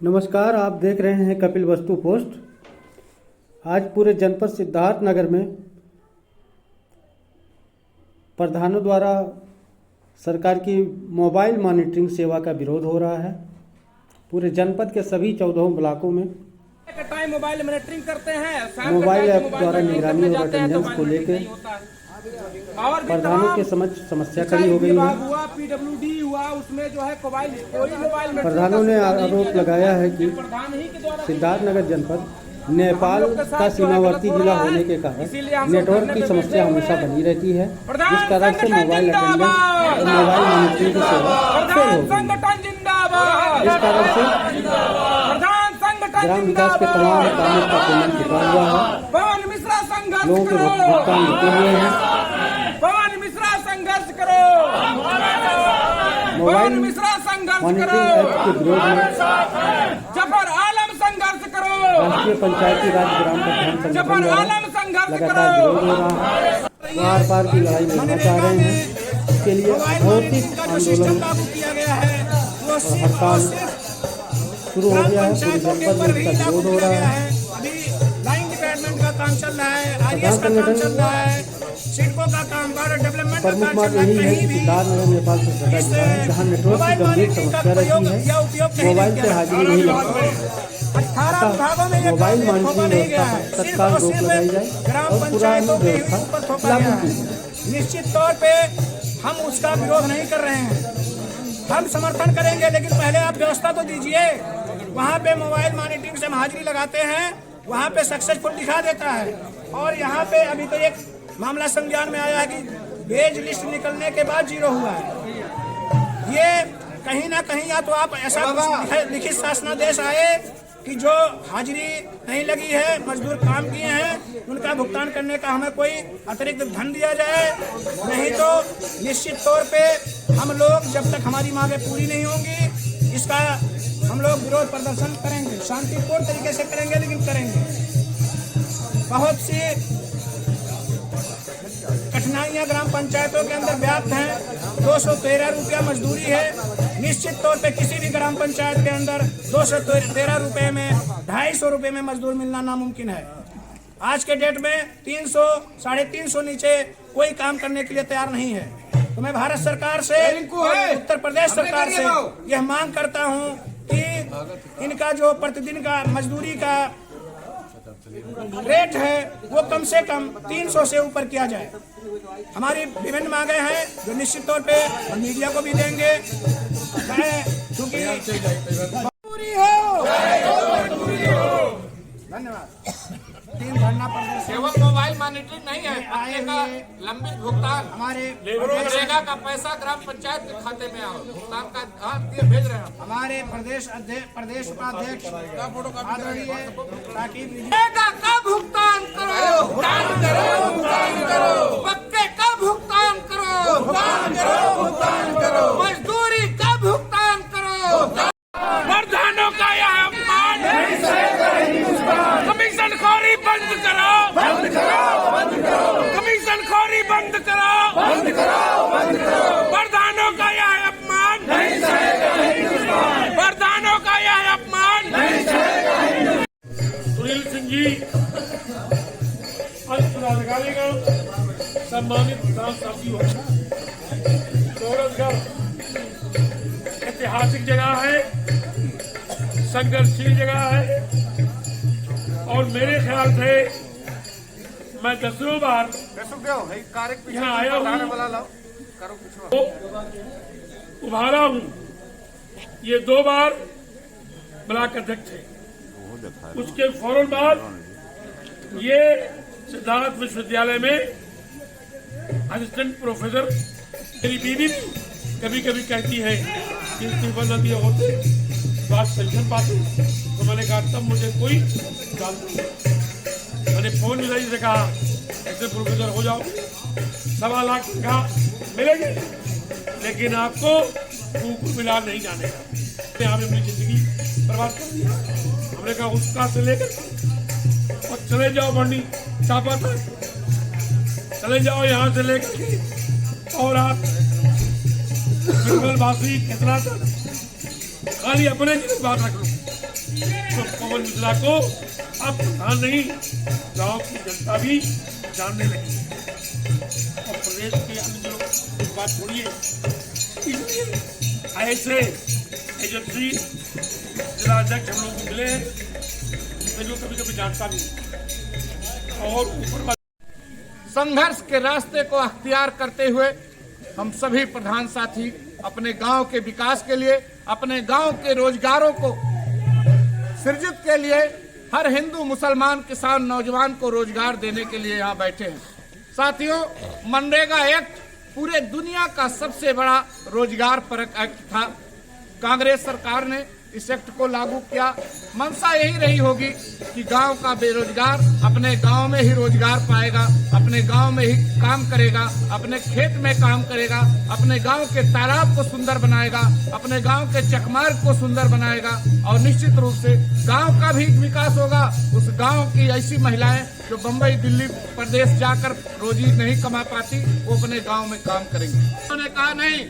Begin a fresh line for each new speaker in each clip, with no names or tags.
नमस्कार, आप देख रहे हैं कपिल वस्तु पोस्ट। आज पूरे जनपद सिद्धार्थनगर में प्रधानों द्वारा सरकार की मोबाइल मॉनिटरिंग सेवा का विरोध हो रहा है। पूरे जनपद के सभी 14 ब्लॉकों में
टाइम मोबाइल मॉनिटरिंग करते हैं।
मोबाइल ऐप द्वारा निगरानी और अटेंडेंस को लेकर प्रधानों के समक्ष समस्या खड़ी हो गई है।
PWD हुआ, उसमें जो है कोई मोबाइल
प्रधानों ने आरोप लगाया है कि सिद्धार्थनगर जनपद नेपाल का सीमावर्ती जिला होने के कारण नेटवर्क की समस्या हमेशा बनी रहती है, जिस कारण से मोबाइल अटेंडेंस और मोबाइल मॉनिटरिंग की सेवा फेल हो गई। इस कारण से ग्राम विकास के तमाम कामों का पेमेंट रुका हुआ है। लोगों के भुगतान रुके हुए हैं। मोबाइल मॉनिटरिंग ऐप के विरोध में राष्ट्रीय पंचायती राज ग्राम प्रधान संगठन द्वारा लगातार विरोध हो रहा है। वो आर पार की लड़ाई लड़ना चाह रहे हैं। इसके लिए भौतिक आंदोलन और हड़ताल शुरू हो गया है। पूरे जनपद में इसका विरोध हो रहा है।
का काम चल रहा है,
प्रधान संगठन
सिडको का काम, डेवलपमेंट
प्रमुख बात यही है कि सिद्धार्थनगर नेपाल से सटा जिला है, जहाँ नेटवर्क की गंभीर समस्या रहती है। मोबाइल से हाजिरी नहीं लगती है। मोबाइल मॉनिटरिंग व्यवस्था पर तत्काल रोक लगाई जाए और पुरानी व्यवस्था लागू की जाए।
निश्चित तौर पे हम उसका विरोध नहीं कर रहे हैं, हम समर्थन करेंगे, लेकिन पहले आप व्यवस्था तो दीजिए। वहाँ पे मोबाइल मॉनिटरिंग से हम हाजिरी लगाते हैं, वहाँ पे सक्सेसफुल दिखा देता है, और यहाँ पे अभी तो एक मामला संज्ञान में आया है कि वेज लिस्ट निकलने के बाद 0 हुआ है। ये कहीं ना कहीं या तो आप ऐसा लिखित शासनादेश आए कि जो हाजिरी नहीं लगी है, मजदूर काम किए हैं, उनका भुगतान करने का हमें कोई अतिरिक्त धन दिया जाए, नहीं तो निश्चित तौर पे हम लोग जब तक हमारी मांगें पूरी नहीं होंगी इसका हम लोग विरोध प्रदर्शन करेंगे। शांतिपूर्ण तरीके से करेंगे, लेकिन करेंगे। बहुत सी कठिनाइयां ग्राम पंचायतों के अंदर व्याप्त हैं। 213 रुपया मजदूरी है। निश्चित तौर पे किसी भी ग्राम पंचायत के अंदर 213 रुपये में 250 रुपये में मजदूर मिलना नामुमकिन है। आज के डेट में 300, 350 नीचे कोई काम करने के लिए तैयार नहीं है। तो मैं भारत सरकार से, उत्तर प्रदेश सरकार से यह मांग करता हूं कि इनका जो प्रतिदिन का मजदूरी का रेट है वो कम से कम 300 से ऊपर किया जाए। हमारी विभिन्न मांगे हैं जो निश्चित तौर पे हम मीडिया को भी देंगे। क्योंकि धन्यवाद। 3 धरना प्रदर्शन
केवल मोबाइल मॉनिटरिंग नहीं है, आने का लंबित भुगतान, हमारे मनरेगा का पैसा ग्राम पंचायत के खाते में आओ, भुगतान का भेज रहे हैं।
हमारे प्रदेश उपाध्यक्ष आदरणीय ताकि
का भुगतान करो, भुगतान करो, भुगतान करो, पक्के का भुगतान करो, भुगतान करो, भुगतान करो, मजदूरी का भुगतान करो। प्रधानों का यह अपमान, कमीशन खोरी बंद करो, बंद करो, बंद करो, कमीशन खोरी बंद करो, बंद करो, बंद करो। प्रधानों का यह अपमान नहीं सहेगा, प्रधानों का यह अपमान नहीं सहेगा।
सुनील सिंह जी पदाधिकारीगण, सम्मानित साथियों, चौरसगढ़ ऐतिहासिक जगह है, संघर्षशील जगह है, और मेरे ख्याल से मैं 10वीं बार यहाँ आया हूँ, तो उभारा हूँ। ये 2 बार ब्लॉक अध्यक्ष थे, उसके फौरन बाद ये सिद्धार्थ विश्वविद्यालय में असिस्टेंट प्रोफेसर। मेरी बीवी भी कभी कभी कहती है कि इस्तीफा न दिए होते बात पेंशन पाते, तो मैंने कहा तब मुझे कोई डाल दो। मैंने फोन मिला से कहा ऐसे प्रोफेसर हो जाओ, 1.25 लाख का मिलेंगे, लेकिन आपको कुकुर मिला नहीं जाने का। यहाँ अपनी जिंदगी बर्बाद कर दिया। हमने कहा उसका से लेकर और चले जाओ मंडी चापा तक, चले जाओ यहाँ से लेकर और आप वासी कितना तक खाली अपने की बात रख लो। तो पवन मिश्रा को अब प्रधान नहीं, गांव की जनता भी जानने लगी और प्रदेश के अन्य लोग इस बात छोड़िए। इसलिए ऐसे एजेंसी जिला अध्यक्ष हम लोग मिले हैं जो कभी कभी जानता नहीं और ऊपर
संघर्ष के रास्ते को अख्तियार करते हुए हम सभी प्रधान साथी अपने गांव के विकास के लिए, अपने गांव के रोजगारों को सृजित के लिए, हर हिंदू मुसलमान किसान नौजवान को रोजगार देने के लिए यहाँ बैठे हैं। साथियों, मनरेगा एक्ट पूरे दुनिया का सबसे बड़ा रोजगार परक एक्ट था। कांग्रेस सरकार ने इस एक्ट को लागू किया। मंशा यही रही होगी कि गांव का बेरोजगार अपने गांव में ही रोजगार पाएगा, अपने गांव में ही काम करेगा, अपने खेत में काम करेगा, अपने गांव के तालाब को सुंदर बनाएगा, अपने गांव के चकमार्ग को सुंदर बनाएगा और निश्चित रूप से गांव का भी विकास होगा। उस गांव की ऐसी महिलाएं जो बम्बई दिल्ली प्रदेश जाकर रोजी नहीं कमा पाती, वो अपने गाँव में काम करेंगे। उन्होंने कहा नहीं,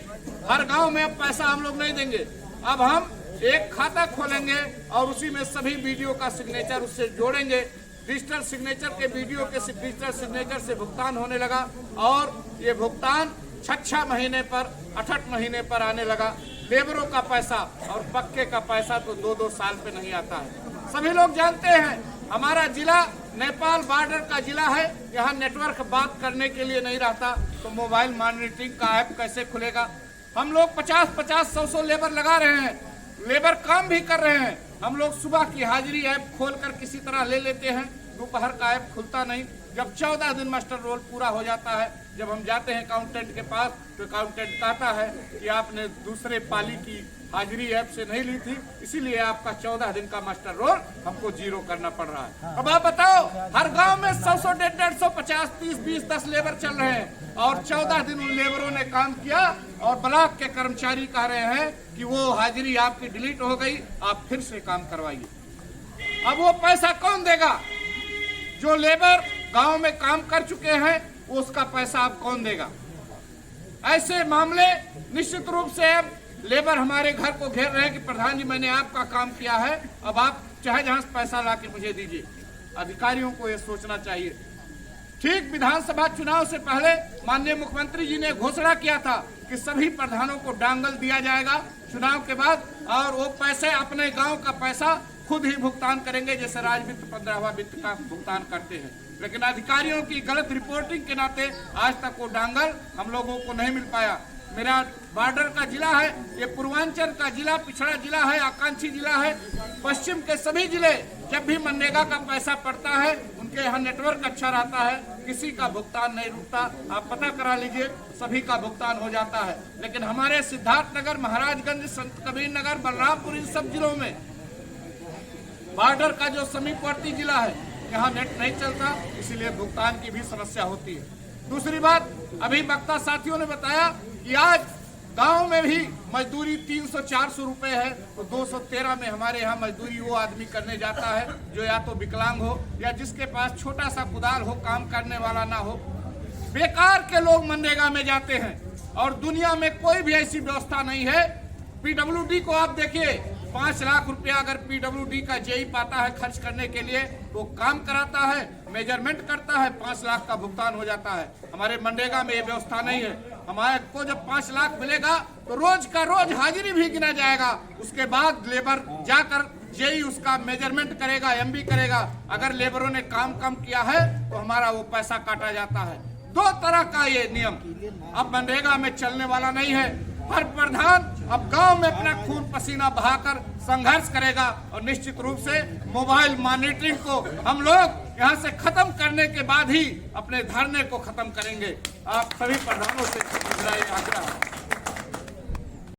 हर गाँव में अब पैसा हम लोग नहीं देंगे, अब हम एक खाता खोलेंगे और उसी में सभी वीडियो का सिग्नेचर उससे जोड़ेंगे। डिजिटल सिग्नेचर के वीडियो के डिजिटल सिग्नेचर से भुगतान होने लगा और ये भुगतान 6 महीने पर 8 महीने पर आने लगा। लेबरों का पैसा और पक्के का पैसा तो 2-2 साल पे नहीं आता है। सभी लोग जानते हैं हमारा जिला नेपाल बॉर्डर का जिला है, यहाँ नेटवर्क बात करने के लिए नहीं रहता, तो मोबाइल मॉनिटरिंग का ऐप कैसे खुलेगा। हम लोग 50-50, 100 लेबर लगा रहे हैं, लेबर काम भी कर रहे हैं। हम लोग सुबह की हाजिरी ऐप खोलकर किसी तरह ले लेते हैं, दोपहर का ऐप खुलता नहीं। जब 14 दिन मास्टर रोल पूरा हो जाता है, जब हम जाते हैं अकाउंटेंट के पास, तो अकाउंटेंट कहता है कि आपने दूसरे पाली की हाजिरी ऐप से नहीं ली थी, इसीलिए आपका 14 दिन का मास्टर रोल हमको 0 करना पड़ रहा है। अब आप बताओ, हर गांव में 100, 150, 50, 30, 20, 10 लेबर चल रहे हैं और 14 दिन उन लेबरों ने काम किया और ब्लॉक के कर्मचारी कह रहे हैं कि वो हाजिरी आपकी डिलीट हो गई, आप फिर से काम करवाइए। अब वो पैसा कौन देगा? जो लेबर गांव में काम कर चुके हैं उसका पैसा आप कौन देगा? ऐसे मामले निश्चित रूप से अब लेबर हमारे घर को घेर रहे हैं कि प्रधान जी, मैंने आपका काम किया है, अब आप चाहे जहां से पैसा ला के मुझे दीजिए। अधिकारियों को ये सोचना चाहिए। ठीक विधानसभा चुनाव से पहले माननीय मुख्यमंत्री जी ने घोषणा किया था कि सभी प्रधानों को डांगल दिया जाएगा चुनाव के बाद, और वो पैसे अपने गांव का पैसा खुद ही भुगतान करेंगे, जैसे राज्य वित्त 15वां वित्त का भुगतान करते हैं। लेकिन अधिकारियों की गलत रिपोर्टिंग के नाते आज तक वो डांगल हम लोगों को नहीं मिल पाया। मेरा बॉर्डर का जिला है, ये पूर्वांचल का जिला, पिछड़ा जिला है, आकांक्षी जिला है। पश्चिम के सभी जिले जब भी मनरेगा का पैसा पड़ता है, उनके यहाँ नेटवर्क अच्छा रहता है, किसी का भुगतान नहीं रुकता। आप पता करा लीजिए, सभी का भुगतान हो जाता है। लेकिन हमारे सिद्धार्थनगर, महाराजगंज, संत कबीर नगर, बलरामपुर, इन सब जिलों में बॉर्डर का जो समीपवर्ती जिला है, यहाँ नेट नहीं चलता, इसीलिए भुगतान की भी समस्या होती है। दूसरी बात, अभी वक्ता साथियों ने बताया कि आज गांव में भी मजदूरी 300-400 रुपए है, तो 213 में हमारे यहाँ मजदूरी वो आदमी करने जाता है जो या तो विकलांग हो या जिसके पास छोटा सा कुदाल हो, काम करने वाला ना हो। बेकार के लोग मनरेगा में जाते हैं और दुनिया में कोई भी ऐसी व्यवस्था नहीं है। पीडब्ल्यूडी को आप देखिए, 5 लाख रुपया अगर पीडब्ल्यूडी का जेई पाता है खर्च करने के लिए, वो काम कराता है, मेजरमेंट करता है, 5 लाख का भुगतान हो जाता है। हमारे मनरेगा में ये व्यवस्था नहीं है। हमारे को जब 5 लाख मिलेगा तो रोज का रोज हाजिरी भी गिना जाएगा, उसके बाद लेबर जाकर जेई उसका मेजरमेंट करेगा, एमबी करेगा। अगर लेबरों ने काम कम किया है तो हमारा वो पैसा काटा जाता है। 2 तरह का ये नियम अब मनरेगा में चलने वाला नहीं है। हर प्रधान अब गांव में अपना खून पसीना बहाकर संघर्ष करेगा और निश्चित रूप से मोबाइल मॉनिटरिंग को हम लोग यहां से खत्म करने के बाद ही अपने धरने को खत्म करेंगे। आप सभी प्रधानों से मेरा ये आग्रह है।